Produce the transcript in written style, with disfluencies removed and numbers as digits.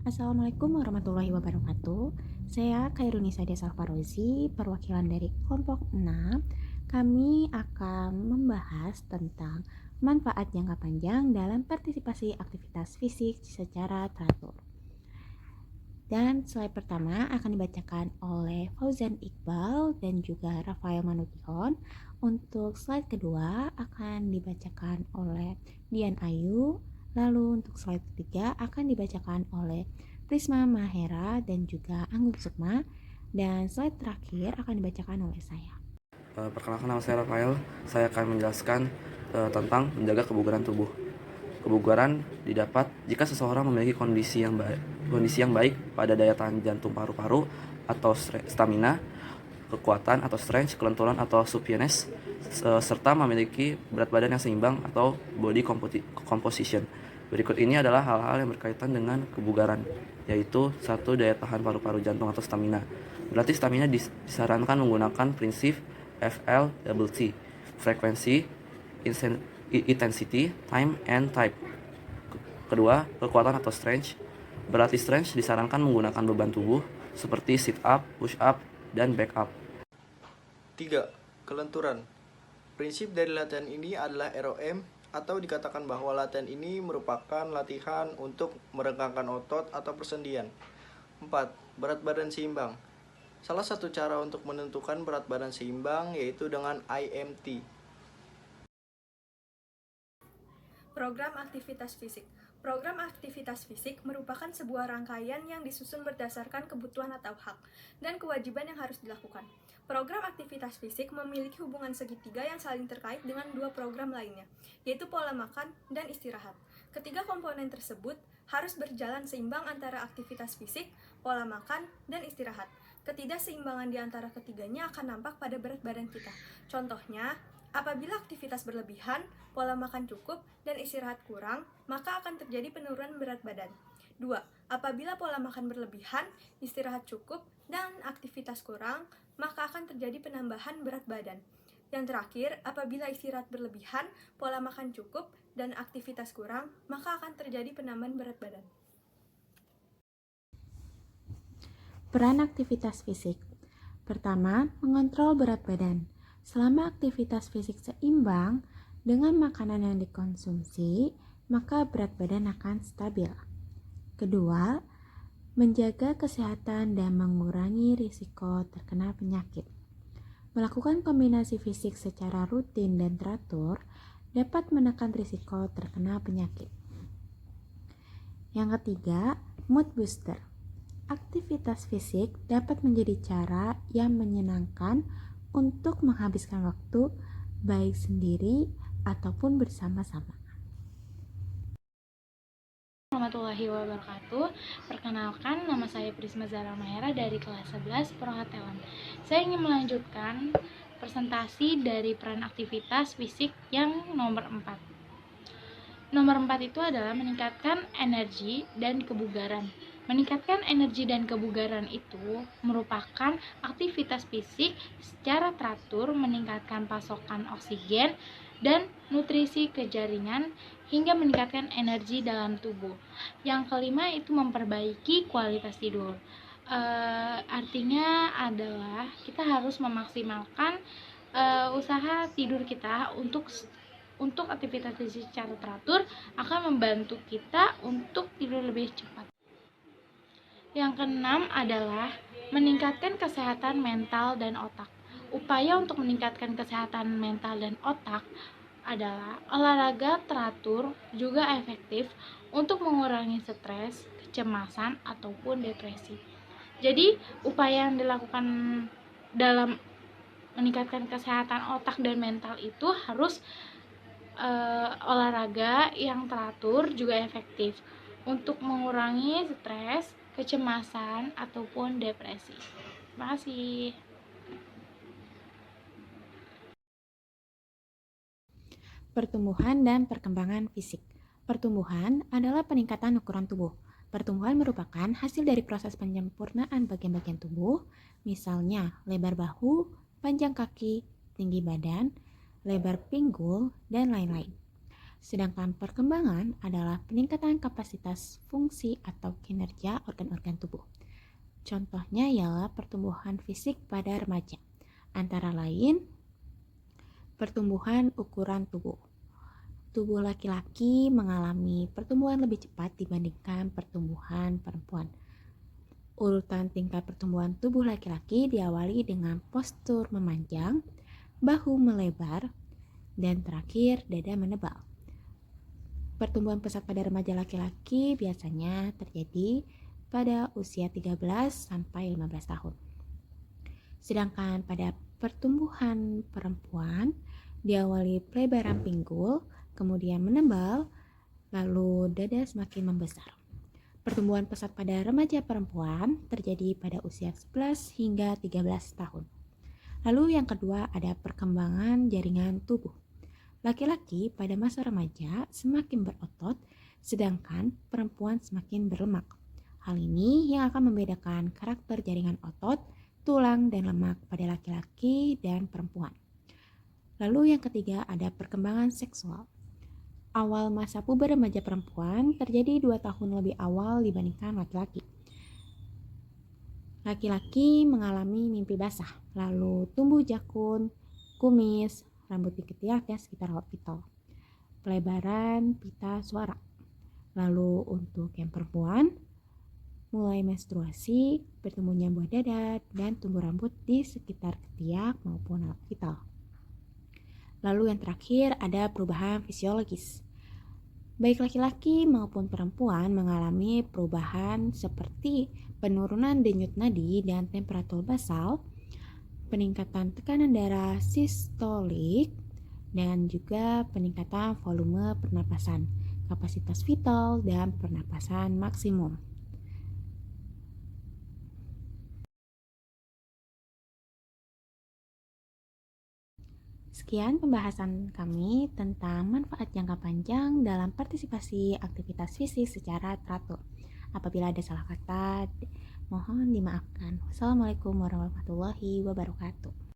Assalamualaikum warahmatullahi wabarakatuh. Saya Khairunisa Desa Farozi, perwakilan dari kelompok 6. Kami akan membahas tentang manfaat jangka panjang dalam partisipasi aktivitas fisik secara teratur. Dan slide pertama akan dibacakan oleh Fauzan Iqbal dan juga Rafael Manukihon. Untuk slide kedua akan dibacakan oleh Dian Ayu. Lalu untuk slide ketiga akan dibacakan oleh Prisma Mahera dan juga Anggun Sukma. Dan slide terakhir akan dibacakan oleh saya. Perkenalkan, nama saya Rafael. Saya akan menjelaskan tentang menjaga kebugaran tubuh. Kebugaran didapat jika seseorang memiliki kondisi yang baik pada daya tahan jantung paru-paru atau stamina, kekuatan atau strength, kelenturan atau supiness, serta memiliki berat badan yang seimbang atau body composition. Berikut ini adalah hal-hal yang berkaitan dengan kebugaran, yaitu 1. Daya tahan paru-paru jantung atau stamina. Berarti stamina disarankan menggunakan prinsip FLTT, frekuensi, intensity, time, and type. Kedua, kekuatan atau strength. Berarti strength disarankan menggunakan beban tubuh seperti sit up, push up, dan back up. 3. Kelenturan. Prinsip dari latihan ini adalah ROM, atau dikatakan bahwa latihan ini merupakan latihan untuk meregangkan otot atau persendian. 4. Berat badan seimbang. Salah satu cara untuk menentukan berat badan seimbang yaitu dengan IMT. Program aktivitas fisik. Program aktivitas fisik merupakan sebuah rangkaian yang disusun berdasarkan kebutuhan atau hak dan kewajiban yang harus dilakukan. Program aktivitas fisik memiliki hubungan segitiga yang saling terkait dengan dua program lainnya, yaitu pola makan dan istirahat. Ketiga komponen tersebut harus berjalan seimbang antara aktivitas fisik, pola makan, dan istirahat. Ketidakseimbangan di antara ketiganya akan nampak pada berat badan kita. Contohnya, apabila aktivitas berlebihan, pola makan cukup, dan istirahat kurang, maka akan terjadi penurunan berat badan. 2. Apabila pola makan berlebihan, istirahat cukup, dan aktivitas kurang, maka akan terjadi penambahan berat badan. Yang terakhir, apabila istirahat berlebihan, pola makan cukup, dan aktivitas kurang, maka akan terjadi penambahan berat badan. Peran aktivitas fisik. Pertama, mengontrol berat badan. Selama aktivitas fisik seimbang dengan makanan yang dikonsumsi, maka berat badan akan stabil. Kedua, menjaga kesehatan dan mengurangi risiko terkena penyakit. Melakukan kombinasi fisik secara rutin dan teratur dapat menekan risiko terkena penyakit. Yang ketiga, mood booster. Aktivitas fisik dapat menjadi cara yang menyenangkan untuk menghabiskan waktu baik sendiri ataupun bersama-sama. Warahmatullahi wabarakatuh. Perkenalkan, nama saya Prisma Zara Mahera dari kelas 11 Perhotelan. Saya ingin melanjutkan presentasi dari peran aktivitas fisik yang nomor 4. Nomor 4 itu adalah meningkatkan energi dan kebugaran. Meningkatkan energi dan kebugaran itu merupakan aktivitas fisik secara teratur meningkatkan pasokan oksigen dan nutrisi ke jaringan hingga meningkatkan energi dalam tubuh. Yang kelima itu memperbaiki kualitas tidur. Artinya adalah kita harus memaksimalkan usaha tidur kita untuk aktivitas fisik secara teratur akan membantu kita untuk tidur lebih cepat. Yang keenam adalah meningkatkan kesehatan mental dan otak. Upaya untuk meningkatkan kesehatan mental dan otak adalah olahraga teratur juga efektif untuk mengurangi stres, kecemasan, ataupun depresi. Jadi, upaya yang dilakukan dalam meningkatkan kesehatan otak dan mental itu harus olahraga yang teratur juga efektif untuk mengurangi stres, kecemasan, ataupun depresi. Terima kasih. Pertumbuhan dan perkembangan fisik. Pertumbuhan adalah peningkatan ukuran tubuh. Pertumbuhan merupakan hasil dari proses penyempurnaan bagian-bagian tubuh, misalnya lebar bahu, panjang kaki, tinggi badan, lebar pinggul, dan lain-lain. Sedangkan perkembangan adalah peningkatan kapasitas fungsi atau kinerja organ-organ tubuh. Contohnya ialah pertumbuhan fisik pada remaja, antara lain pertumbuhan ukuran tubuh. Tubuh laki-laki mengalami pertumbuhan lebih cepat dibandingkan pertumbuhan perempuan. Urutan tingkat pertumbuhan tubuh laki-laki diawali dengan postur memanjang, bahu melebar, dan terakhir dada menebal. Pertumbuhan pesat pada remaja laki-laki biasanya terjadi pada usia 13 sampai 15 tahun. Sedangkan pada pertumbuhan perempuan diawali pelebaran pinggul, kemudian menebal, lalu dada semakin membesar. Pertumbuhan pesat pada remaja perempuan terjadi pada usia 11 hingga 13 tahun. Lalu yang kedua ada perkembangan jaringan tubuh. Laki-laki pada masa remaja semakin berotot, sedangkan perempuan semakin berlemak. Hal ini yang akan membedakan karakter jaringan otot, tulang, dan lemak pada laki-laki dan perempuan. Lalu yang ketiga ada perkembangan seksual. Awal masa puber remaja perempuan terjadi 2 tahun lebih awal dibandingkan laki-laki. Laki-laki mengalami mimpi basah, lalu tumbuh jakun, kumis, rambut di ketiak sekitar orbital, pelebaran pita suara. Lalu untuk yang perempuan, mulai menstruasi, bertumbuhnya buah dada, dan tumbuh rambut di sekitar ketiak maupun orbital. Lalu yang terakhir ada perubahan fisiologis. Baik laki-laki maupun perempuan mengalami perubahan seperti penurunan denyut nadi dan temperatur basal, peningkatan tekanan darah sistolik, dan juga peningkatan volume pernapasan, kapasitas vital, dan pernapasan maksimum. Sekian pembahasan kami tentang manfaat jangka panjang dalam partisipasi aktivitas fisik secara teratur. Apabila ada salah kata, mohon dimaafkan. Wassalamualaikum warahmatullahi wabarakatuh.